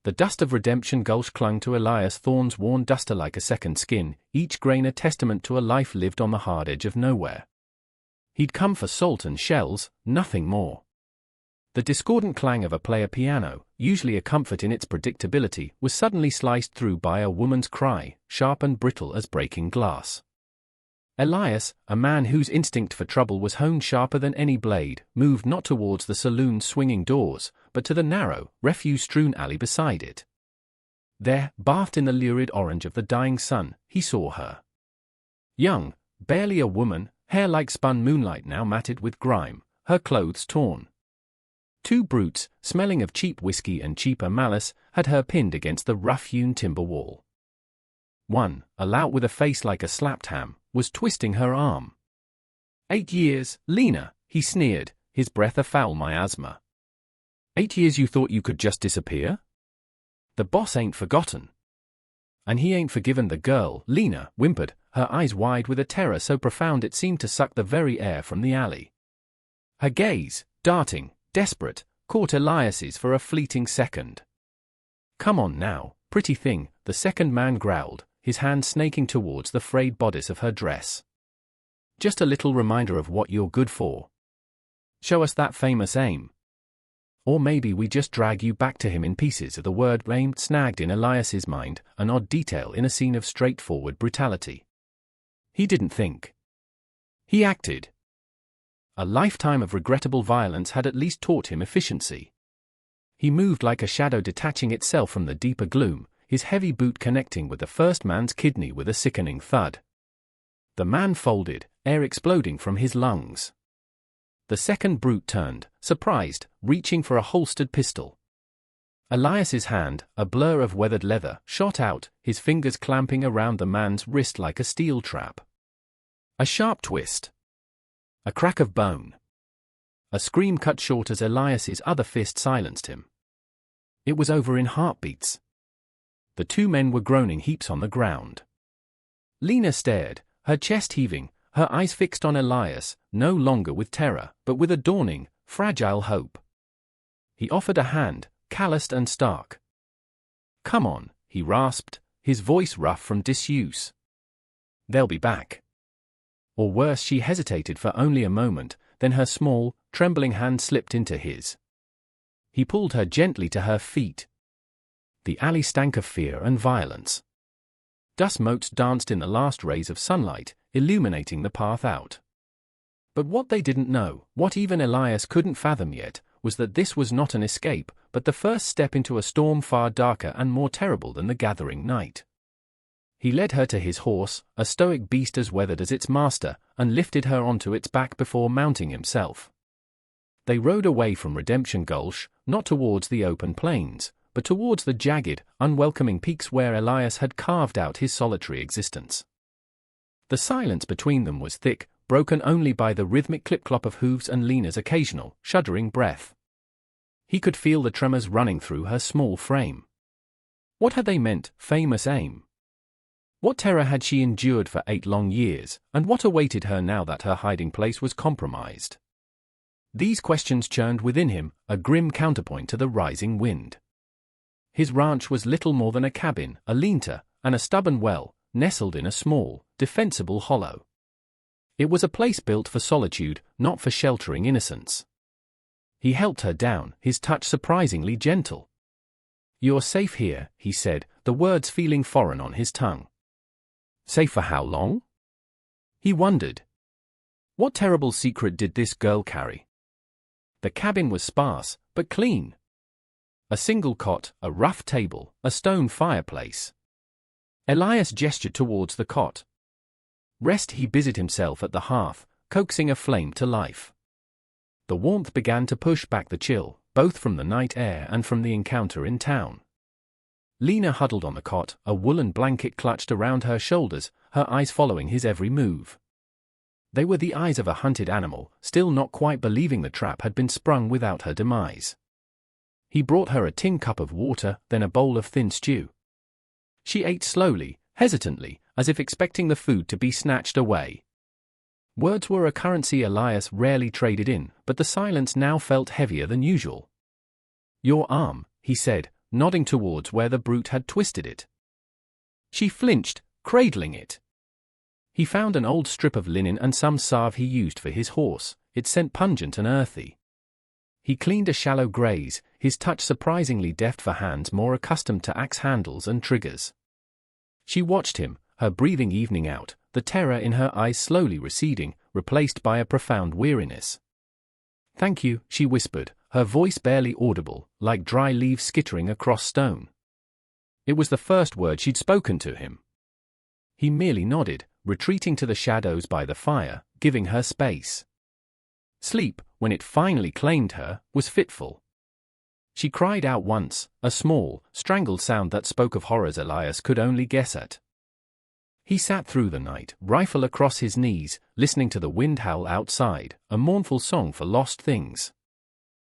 The dust of Redemption Gulch clung to Elias Thorne's worn duster like a second skin, each grain a testament to a life lived on the hard edge of nowhere. He'd come for salt and shells, nothing more. The discordant clang of a player piano, usually a comfort in its predictability, was suddenly sliced through by a woman's cry, sharp and brittle as breaking glass. Elias, a man whose instinct for trouble was honed sharper than any blade, moved not towards the saloon's swinging doors, but to the narrow, refuse-strewn alley beside it. There, bathed in the lurid orange of the dying sun, he saw her. Young, barely a woman, hair like spun moonlight now matted with grime, her clothes torn. Two brutes, smelling of cheap whiskey and cheaper malice, had her pinned against the rough-hewn timber wall. One, a lout with a face like a slapped ham, was twisting her arm. 8 years, Lena, he sneered, his breath a foul miasma. 8 years you thought you could just disappear? The boss ain't forgotten. And he ain't forgiven the girl, Lena whimpered, her eyes wide with a terror so profound it seemed to suck the very air from the alley. Her gaze, darting, desperate, caught Elias's for a fleeting second. Come on now, pretty thing, the second man growled, his hand snaking towards the frayed bodice of her dress. Just a little reminder of what you're good for. Show us that famous aim. Or maybe we just drag you back to him in pieces. The word aim snagged in Elias's mind, an odd detail in a scene of straightforward brutality. He didn't think. He acted. A lifetime of regrettable violence had at least taught him efficiency. He moved like a shadow detaching itself from the deeper gloom, his heavy boot connecting with the first man's kidney with a sickening thud. The man folded, air exploding from his lungs. The second brute turned, surprised, reaching for a holstered pistol. Elias's hand, a blur of weathered leather, shot out, his fingers clamping around the man's wrist like a steel trap. A sharp twist. A crack of bone. A scream cut short as Elias's other fist silenced him. It was over in heartbeats. The two men were groaning heaps on the ground. Lena stared, her chest heaving, her eyes fixed on Elias, no longer with terror, but with a dawning, fragile hope. He offered a hand, calloused and stark. Come on, he rasped, his voice rough from disuse. They'll be back. Or worse, she hesitated for only a moment, then her small, trembling hand slipped into his. He pulled her gently to her feet. The alley stank of fear and violence. Dust motes danced in the last rays of sunlight, illuminating the path out. But what they didn't know, what even Elias couldn't fathom yet, was that this was not an escape, but the first step into a storm far darker and more terrible than the gathering night. He led her to his horse, a stoic beast as weathered as its master, and lifted her onto its back before mounting himself. They rode away from Redemption Gulch, not towards the open plains, but towards the jagged, unwelcoming peaks where Elias had carved out his solitary existence. The silence between them was thick, broken only by the rhythmic clip-clop of hooves and Lena's occasional, shuddering breath. He could feel the tremors running through her small frame. What had they meant, famous aim? What terror had she endured for 8 long years, and what awaited her now that her hiding place was compromised? These questions churned within him, a grim counterpoint to the rising wind. His ranch was little more than a cabin, a lean-to, and a stubborn well, nestled in a small, defensible hollow. It was a place built for solitude, not for sheltering innocence. He helped her down, his touch surprisingly gentle. "You're safe here," he said, the words feeling foreign on his tongue. Safe for how long? He wondered. What terrible secret did this girl carry? The cabin was sparse, but clean. A single cot, a rough table, a stone fireplace. Elias gestured towards the cot. Rest. He busied himself at the hearth, coaxing a flame to life. The warmth began to push back the chill, both from the night air and from the encounter in town. Lena huddled on the cot, a woolen blanket clutched around her shoulders, her eyes following his every move. They were the eyes of a hunted animal, still not quite believing the trap had been sprung without her demise. He brought her a tin cup of water, then a bowl of thin stew. She ate slowly, hesitantly, as if expecting the food to be snatched away. Words were a currency Elias rarely traded in, but the silence now felt heavier than usual. "Your arm," he said, nodding towards where the brute had twisted it. She flinched, cradling it. He found an old strip of linen and some salve he used for his horse. It scent pungent and earthy. He cleaned a shallow graze, his touch surprisingly deft for hands more accustomed to axe handles and triggers. She watched him, her breathing evening out, the terror in her eyes slowly receding, replaced by a profound weariness. "Thank you," she whispered, her voice barely audible, like dry leaves skittering across stone. It was the first word she'd spoken to him. He merely nodded, retreating to the shadows by the fire, giving her space. Sleep, when it finally claimed her, was fitful. She cried out once, a small, strangled sound that spoke of horrors Elias could only guess at. He sat through the night, rifle across his knees, listening to the wind howl outside, a mournful song for lost things.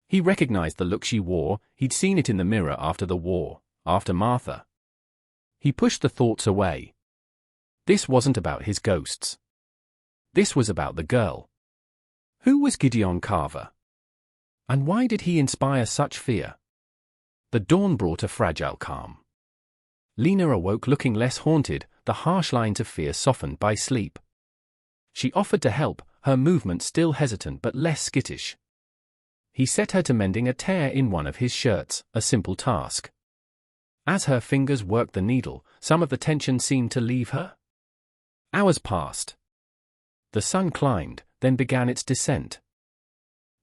He recognized the look she wore, he'd seen it in the mirror after the war, after Martha. He pushed the thoughts away. This wasn't about his ghosts. This was about the girl. Who was Gideon Carver? And why did he inspire such fear? The dawn brought a fragile calm. Lena awoke looking less haunted, the harsh lines of fear softened by sleep. She offered to help, her movement still hesitant but less skittish. He set her to mending a tear in one of his shirts, a simple task. As her fingers worked the needle, some of the tension seemed to leave her. Hours passed. The sun climbed, then began its descent.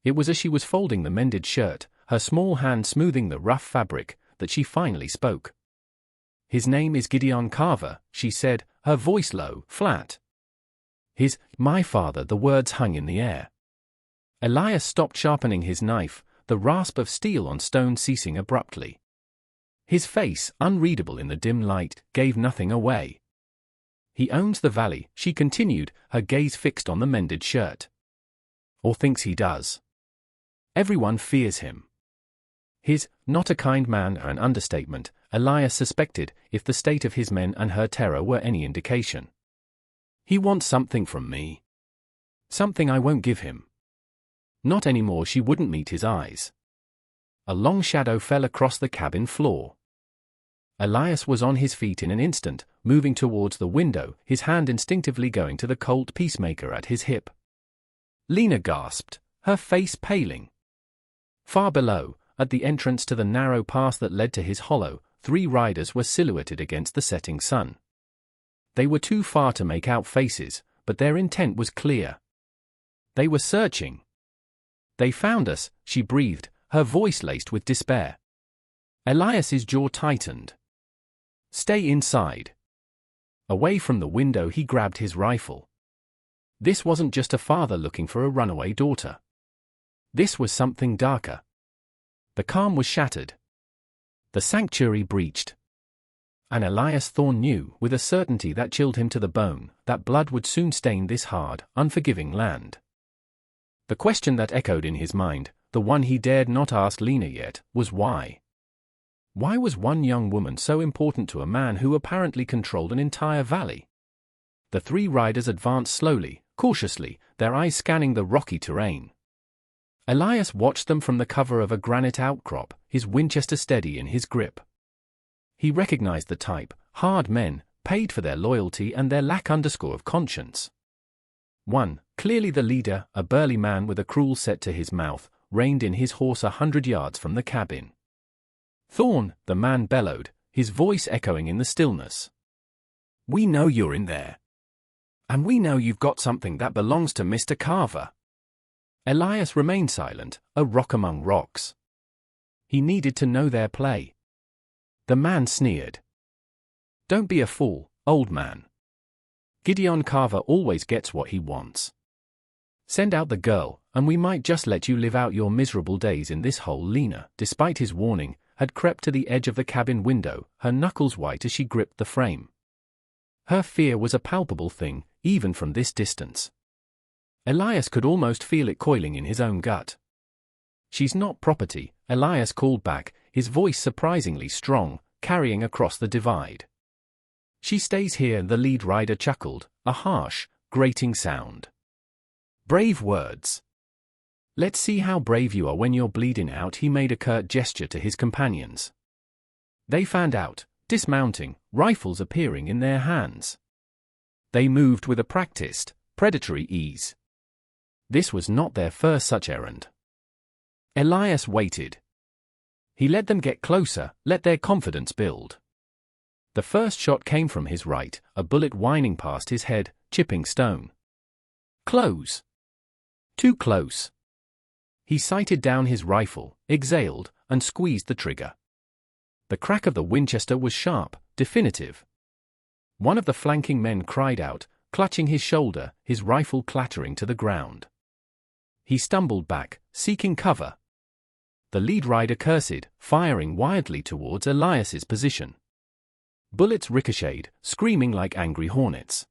It was as she was folding the mended shirt, her small hand smoothing the rough fabric, that she finally spoke. "His name is Gideon Carver," she said, her voice low, flat. My father," the words hung in the air. Elias stopped sharpening his knife, the rasp of steel on stone ceasing abruptly. His face, unreadable in the dim light, gave nothing away. "He owns the valley," she continued, her gaze fixed on the mended shirt. "Or thinks he does. Everyone fears him. Not a kind man," an understatement, Elias suspected, if the state of his men and her terror were any indication. "He wants something from me. Something I won't give him." Not anymore. She wouldn't meet his eyes. A long shadow fell across the cabin floor. Elias was on his feet in an instant, moving towards the window, his hand instinctively going to the cold peacemaker at his hip. Lena gasped, her face paling. Far below, at the entrance to the narrow path that led to his hollow, 3 riders were silhouetted against the setting sun. They were too far to make out faces, but their intent was clear. They were searching. "They found us," she breathed, her voice laced with despair. Elias's jaw tightened. "Stay inside." Away from the window he grabbed his rifle. This wasn't just a father looking for a runaway daughter. This was something darker. The calm was shattered. The sanctuary breached. And Elias Thorne knew, with a certainty that chilled him to the bone, that blood would soon stain this hard, unforgiving land. The question that echoed in his mind, the one he dared not ask Lena yet, was why? Why was one young woman so important to a man who apparently controlled an entire valley? The 3 riders advanced slowly, cautiously, their eyes scanning the rocky terrain. Elias watched them from the cover of a granite outcrop, his Winchester steady in his grip. He recognized the type, hard men, paid for their loyalty and their lack of conscience. One, clearly the leader, a burly man with a cruel set to his mouth, reined in his horse 100 yards from the cabin. "Thorne," the man bellowed, his voice echoing in the stillness. "We know you're in there. And we know you've got something that belongs to Mr. Carver." Elias remained silent, a rock among rocks. He needed to know their play. The man sneered. "Don't be a fool, old man. Gideon Carver always gets what he wants. Send out the girl, and we might just let you live out your miserable days in this hole." Lena, despite his warning, had crept to the edge of the cabin window, her knuckles white as she gripped the frame. Her fear was a palpable thing, even from this distance. Elias could almost feel it coiling in his own gut. "She's not property," Elias called back, his voice surprisingly strong, carrying across the divide. "She stays here," the lead rider chuckled, a harsh, grating sound. "Brave words. Let's see how brave you are when you're bleeding out." He made a curt gesture to his companions. They fanned out, dismounting, rifles appearing in their hands. They moved with a practiced, predatory ease. This was not their first such errand. Elias waited. He let them get closer, let their confidence build. The first shot came from his right, a bullet whining past his head, chipping stone. Close. Too close. He sighted down his rifle, exhaled, and squeezed the trigger. The crack of the Winchester was sharp, definitive. One of the flanking men cried out, clutching his shoulder, his rifle clattering to the ground. He stumbled back, seeking cover. The lead rider cursed, firing wildly towards Elias's position. Bullets ricocheted, screaming like angry hornets.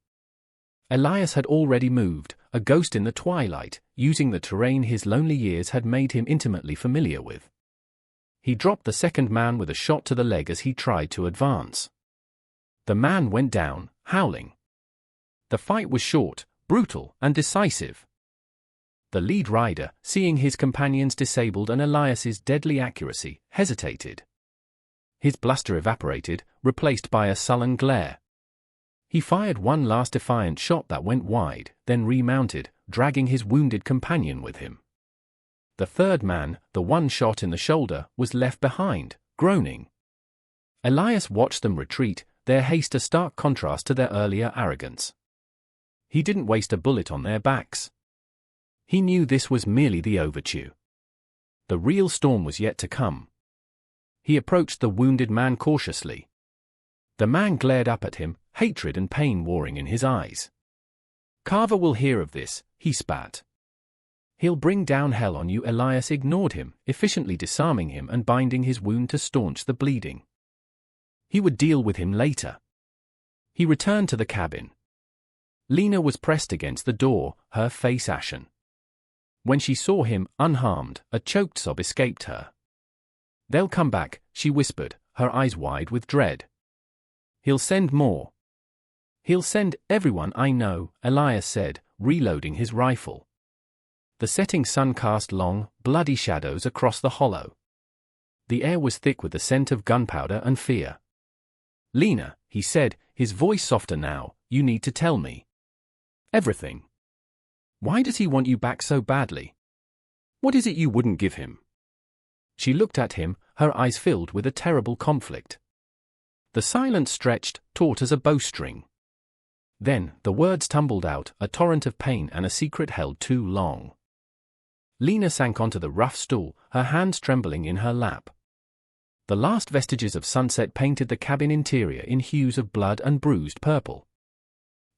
Elias had already moved, a ghost in the twilight, using the terrain his lonely years had made him intimately familiar with. He dropped the second man with a shot to the leg as he tried to advance. The man went down, howling. The fight was short, brutal, and decisive. The lead rider, seeing his companions disabled and Elias's deadly accuracy, hesitated. His bluster evaporated, replaced by a sullen glare. He fired one last defiant shot that went wide, then remounted, dragging his wounded companion with him. The third man, the one shot in the shoulder, was left behind, groaning. Elias watched them retreat, their haste a stark contrast to their earlier arrogance. He didn't waste a bullet on their backs. He knew this was merely the overture. The real storm was yet to come. He approached the wounded man cautiously. The man glared up at him, hatred and pain warring in his eyes. "Carver will hear of this," he spat. "He'll bring down hell on you." Elias ignored him, efficiently disarming him and binding his wound to staunch the bleeding. He would deal with him later. He returned to the cabin. Lena was pressed against the door, her face ashen. When she saw him, unharmed, a choked sob escaped her. "They'll come back," she whispered, her eyes wide with dread. "He'll send more." "He'll send everyone I know," Elias said, reloading his rifle. The setting sun cast long, bloody shadows across the hollow. The air was thick with the scent of gunpowder and fear. "Lena," he said, his voice softer now, "you need to tell me everything. Why does he want you back so badly? What is it you wouldn't give him?" She looked at him, her eyes filled with a terrible conflict. The silence stretched, taut as a bowstring. Then, the words tumbled out, a torrent of pain and a secret held too long. Lena sank onto the rough stool, her hands trembling in her lap. The last vestiges of sunset painted the cabin interior in hues of blood and bruised purple.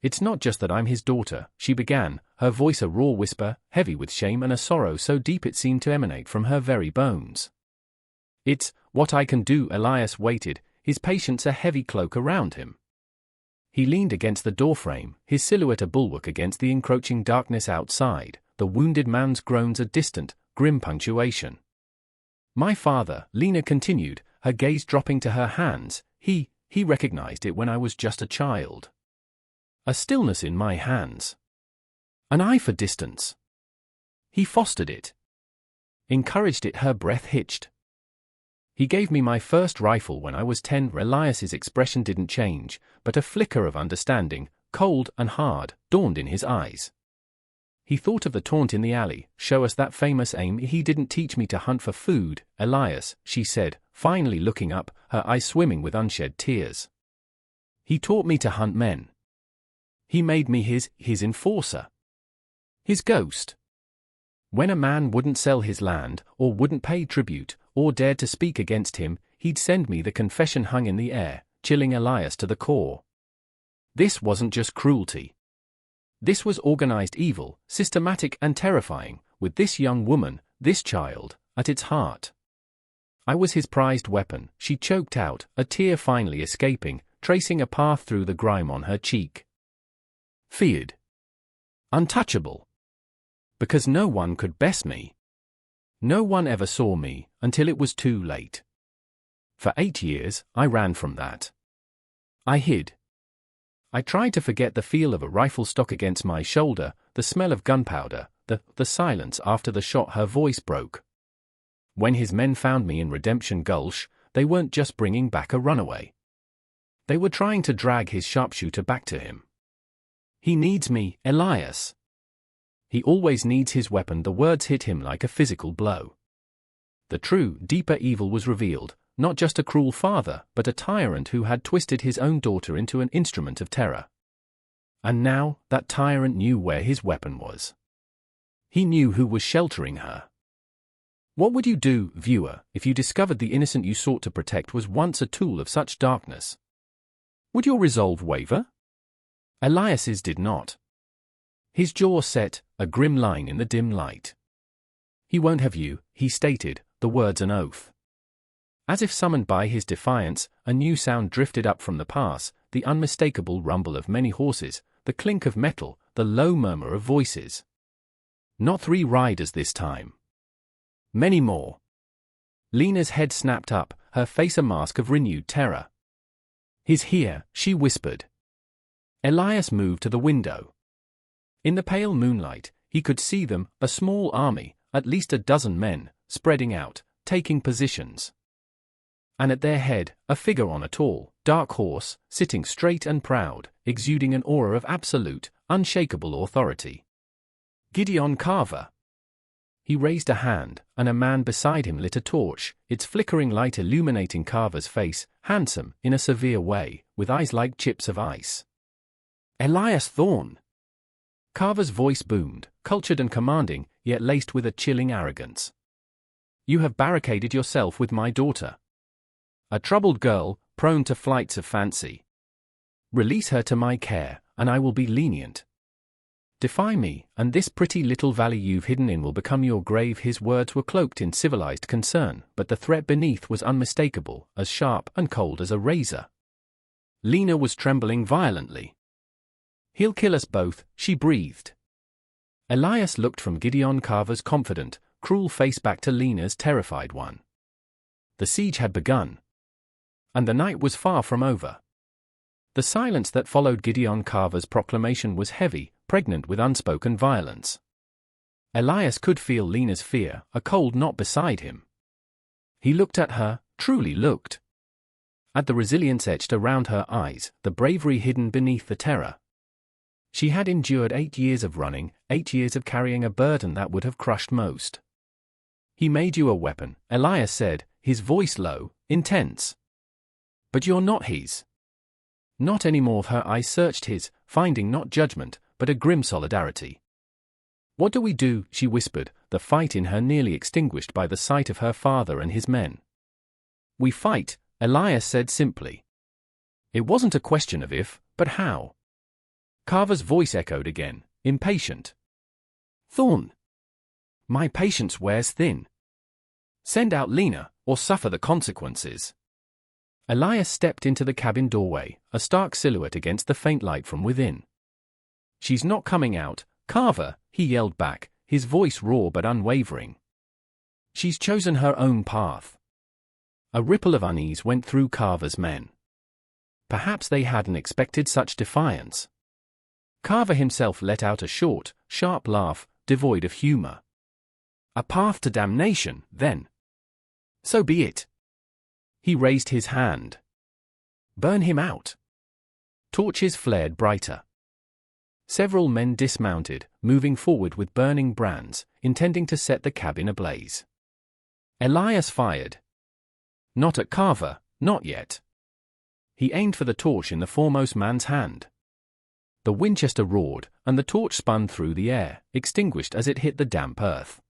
"It's not just that I'm his daughter," she began, her voice a raw whisper, heavy with shame and a sorrow so deep it seemed to emanate from her very bones. "It's what I can do." Elias waited, his patience a heavy cloak around him. He leaned against the doorframe, his silhouette a bulwark against the encroaching darkness outside, the wounded man's groans a distant, grim punctuation. "My father," Lena continued, her gaze dropping to her hands, he recognized it when I was just a child. A stillness in my hands. An eye for distance. He fostered it. Encouraged it. Her breath hitched. "He gave me my first rifle when I was 10. Elias's expression didn't change, but a flicker of understanding, cold and hard, dawned in his eyes. "He thought of the taunt in the alley, 'Show us that famous aim.' He didn't teach me to hunt for food, Elias," she said, finally looking up, her eyes swimming with unshed tears. "He taught me to hunt men. He made me his enforcer. His ghost. When a man wouldn't sell his land, or wouldn't pay tribute, or dared to speak against him, he'd send me." The confession hung in the air, chilling Elias to the core. This wasn't just cruelty. This was organized evil, systematic and terrifying, with this young woman, this child, at its heart. "I was his prized weapon," she choked out, a tear finally escaping, tracing a path through the grime on her cheek. "Feared. Untouchable. Because no one could best me. No one ever saw me, until it was too late. For 8 years, I ran from that. I hid. I tried to forget the feel of a rifle stock against my shoulder, the smell of gunpowder, the silence after the shot." Her voice broke. "When his men found me in Redemption Gulch, they weren't just bringing back a runaway. They were trying to drag his sharpshooter back to him. "He needs me, Elias." "He always needs his weapon." The words hit him like a physical blow. The true, deeper evil was revealed, not just a cruel father, but a tyrant who had twisted his own daughter into an instrument of terror. And now, that tyrant knew where his weapon was. He knew who was sheltering her. What would you do, viewer, if you discovered the innocent you sought to protect was once a tool of such darkness? Would your resolve waver? Elias's did not. His jaw set, a grim line in the dim light. "He won't have you," he stated, the words an oath. As if summoned by his defiance, a new sound drifted up from the pass, the unmistakable rumble of many horses, the clink of metal, the low murmur of voices. Not 3 riders this time. Many more. Lena's head snapped up, her face a mask of renewed terror. "He's here," she whispered. Elias moved to the window. In the pale moonlight, he could see them, a small army, at least a dozen men, spreading out, taking positions. And at their head, a figure on a tall, dark horse, sitting straight and proud, exuding an aura of absolute, unshakable authority. Gideon Carver. He raised a hand, and a man beside him lit a torch, its flickering light illuminating Carver's face, handsome, in a severe way, with eyes like chips of ice. "Elias Thorne." Carver's voice boomed, cultured and commanding, yet laced with a chilling arrogance. "You have barricaded yourself with my daughter. A troubled girl, prone to flights of fancy. Release her to my care, and I will be lenient. Defy me, and this pretty little valley you've hidden in will become your grave." His words were cloaked in civilized concern, but the threat beneath was unmistakable, as sharp and cold as a razor. Lena was trembling violently. "He'll kill us both," she breathed. Elias looked from Gideon Carver's confident, cruel face back to Lena's terrified one. The siege had begun. And the night was far from over. The silence that followed Gideon Carver's proclamation was heavy, pregnant with unspoken violence. Elias could feel Lena's fear, a cold knot beside him. He looked at her, truly looked. At the resilience etched around her eyes, the bravery hidden beneath the terror. She had endured 8 years of running, 8 years of carrying a burden that would have crushed most. "He made you a weapon," Elias said, his voice low, intense. "But you're not his." Not anymore. Her eyes searched his, finding not judgment, but a grim solidarity. "What do we do?" she whispered, the fight in her nearly extinguished by the sight of her father and his men. "We fight," Elias said simply. It wasn't a question of if, but how. Carver's voice echoed again, impatient. "Thorne. My patience wears thin. Send out Lena, or suffer the consequences." Elias stepped into the cabin doorway, a stark silhouette against the faint light from within. "She's not coming out, Carver," he yelled back, his voice raw but unwavering. "She's chosen her own path." A ripple of unease went through Carver's men. Perhaps they hadn't expected such defiance. Carver himself let out a short, sharp laugh, devoid of humor. "A path to damnation, then. So be it." He raised his hand. "Burn him out." Torches flared brighter. Several men dismounted, moving forward with burning brands, intending to set the cabin ablaze. Elias fired. Not at Carver, not yet. He aimed for the torch in the foremost man's hand. The Winchester roared, and the torch spun through the air, extinguished as it hit the damp earth.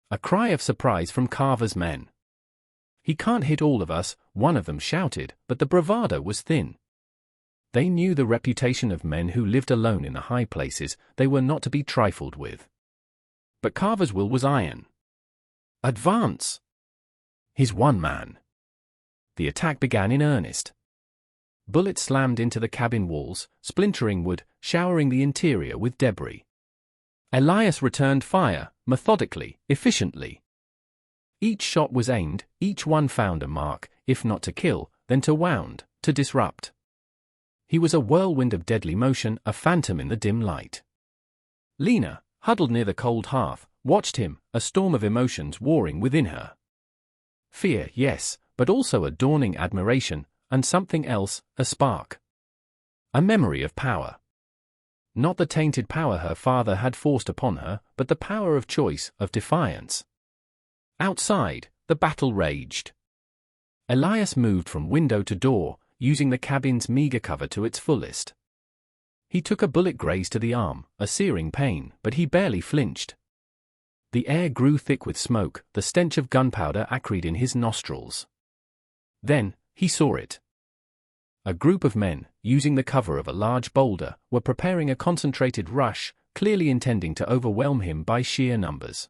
A cry of surprise from Carver's men. "He can't hit all of us," one of them shouted, but the bravado was thin. They knew the reputation of men who lived alone in the high places. They were not to be trifled with. But Carver's will was iron. "Advance!" His one man. The attack began in earnest. Bullets slammed into the cabin walls, splintering wood, showering the interior with debris. Elias returned fire, methodically, efficiently. Each shot was aimed, each one found a mark, if not to kill, then to wound, to disrupt. He was a whirlwind of deadly motion, a phantom in the dim light. Lena, huddled near the cold hearth, watched him, a storm of emotions warring within her. Fear, yes, but also a dawning admiration, and something else, a spark. A memory of power. Not the tainted power her father had forced upon her, but the power of choice, of defiance. Outside, the battle raged. Elias moved from window to door, using the cabin's meager cover to its fullest. He took a bullet graze to the arm, a searing pain, but he barely flinched. The air grew thick with smoke, the stench of gunpowder acrid in his nostrils. Then, he saw it. A group of men, using the cover of a large boulder, were preparing a concentrated rush, clearly intending to overwhelm him by sheer numbers.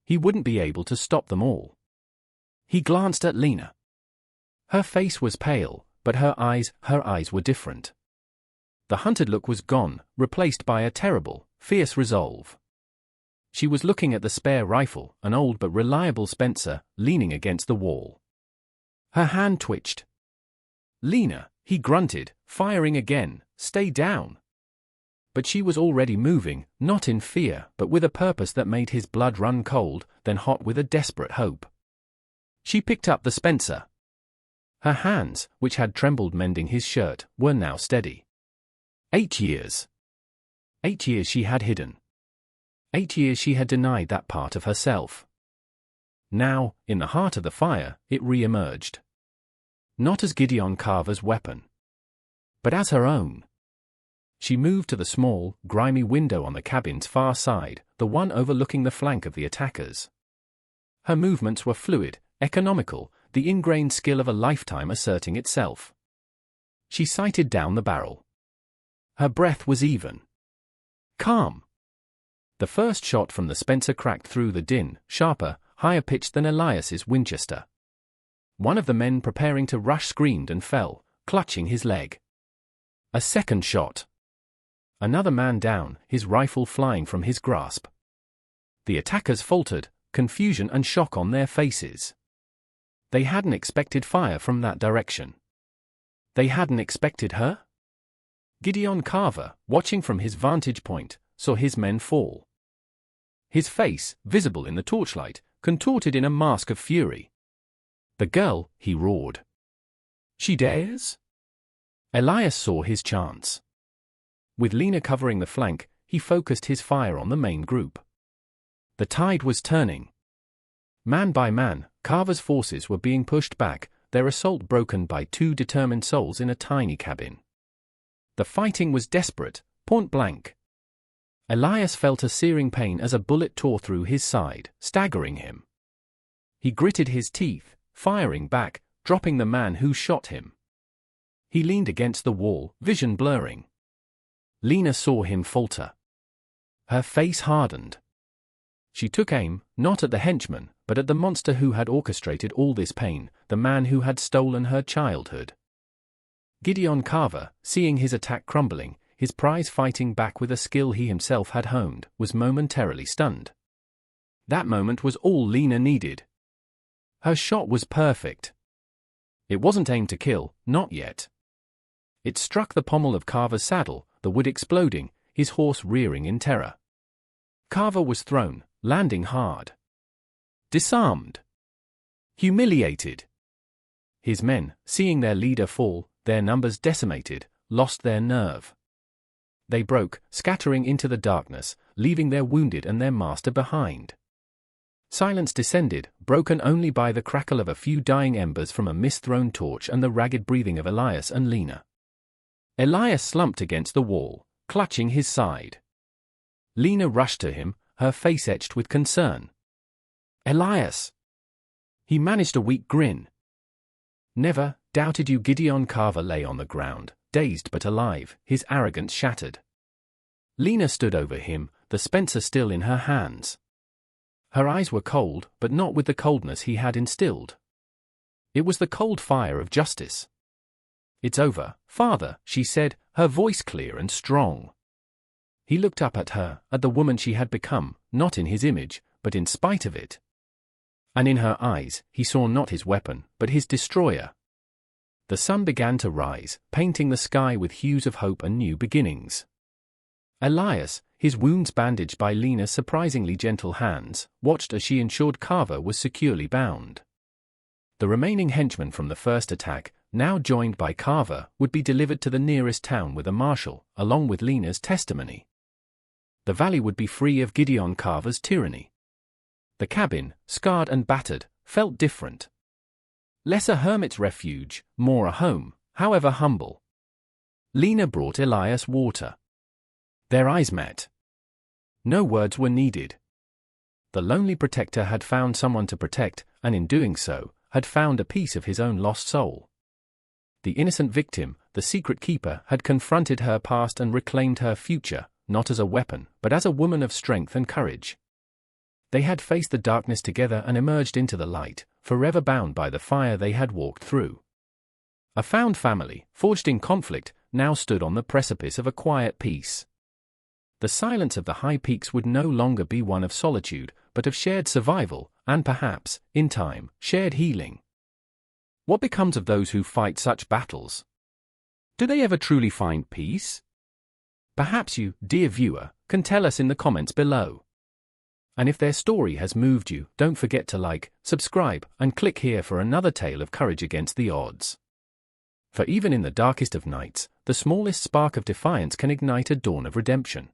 He wouldn't be able to stop them all. He glanced at Lena. Her face was pale, but her eyes were different. The hunted look was gone, replaced by a terrible, fierce resolve. She was looking at the spare rifle, an old but reliable Spencer, leaning against the wall. Her hand twitched. "Lena," he grunted, firing again, "stay down." But she was already moving, not in fear, but with a purpose that made his blood run cold, then hot with a desperate hope. She picked up the Spencer. Her hands, which had trembled mending his shirt, were now steady. 8 years. 8 years she had hidden. 8 years she had denied that part of herself. Now, in the heart of the fire, it re-emerged. Not as Gideon Carver's weapon, but as her own. She moved to the small, grimy window on the cabin's far side, the one overlooking the flank of the attackers. Her movements were fluid, economical, the ingrained skill of a lifetime asserting itself. She sighted down the barrel. Her breath was even. Calm. The first shot from the Spencer cracked through the din, sharper, higher pitched than Elias's Winchester. One of the men preparing to rush screamed and fell, clutching his leg. A second shot. Another man down, his rifle flying from his grasp. The attackers faltered, confusion and shock on their faces. They hadn't expected fire from that direction. They hadn't expected her? Gideon Carver, watching from his vantage point, saw his men fall. His face, visible in the torchlight, contorted in a mask of fury. "The girl," he roared. "She dares?" Elias saw his chance. With Lena covering the flank, he focused his fire on the main group. The tide was turning. Man by man, Carver's forces were being pushed back, their assault broken by 2 determined souls in a tiny cabin. The fighting was desperate, point blank. Elias felt a searing pain as a bullet tore through his side, staggering him. He gritted his teeth, firing back, dropping the man who shot him. He leaned against the wall, vision blurring. Lena saw him falter. Her face hardened. She took aim, not at the henchman, but at the monster who had orchestrated all this pain, the man who had stolen her childhood. Gideon Carver, seeing his attack crumbling, his prize fighting back with a skill he himself had honed, was momentarily stunned. That moment was all Lena needed. Her shot was perfect. It wasn't aimed to kill, not yet. It struck the pommel of Carver's saddle, the wood exploding, his horse rearing in terror. Carver was thrown, landing hard. Disarmed. Humiliated. His men, seeing their leader fall, their numbers decimated, lost their nerve. They broke, scattering into the darkness, leaving their wounded and their master behind. Silence descended, broken only by the crackle of a few dying embers from a mist-thrown torch and the ragged breathing of Elias and Lena. Elias slumped against the wall, clutching his side. Lena rushed to him, her face etched with concern. "Elias!" He managed a weak grin. "Never doubted you." Gideon Carver lay on the ground, dazed but alive, his arrogance shattered. Lena stood over him, the Spencer still in her hands. Her eyes were cold, but not with the coldness he had instilled. It was the cold fire of justice. "It's over, father," she said, her voice clear and strong. He looked up at her, at the woman she had become, not in his image, but in spite of it. And in her eyes, he saw not his weapon, but his destroyer. The sun began to rise, painting the sky with hues of hope and new beginnings. Elias, his wounds bandaged by Lena's surprisingly gentle hands, watched as she ensured Carver was securely bound. The remaining henchmen from the first attack, now joined by Carve, would be delivered to the nearest town with a marshal, along with Lena's testimony. The valley would be free of Gideon Carver's tyranny. The cabin, scarred and battered, felt different. Less a hermit's refuge, more a home, however humble. Lena brought Elias water. Their eyes met. No words were needed. The lonely protector had found someone to protect, and in doing so, had found a piece of his own lost soul. The innocent victim, the secret keeper, had confronted her past and reclaimed her future, not as a weapon, but as a woman of strength and courage. They had faced the darkness together and emerged into the light, forever bound by the fire they had walked through. A found family, forged in conflict, now stood on the precipice of a quiet peace. The silence of the high peaks would no longer be one of solitude, but of shared survival, and perhaps, in time, shared healing. What becomes of those who fight such battles? Do they ever truly find peace? Perhaps you, dear viewer, can tell us in the comments below. And if their story has moved you, don't forget to like, subscribe, and click here for another tale of courage against the odds. For even in the darkest of nights, the smallest spark of defiance can ignite a dawn of redemption.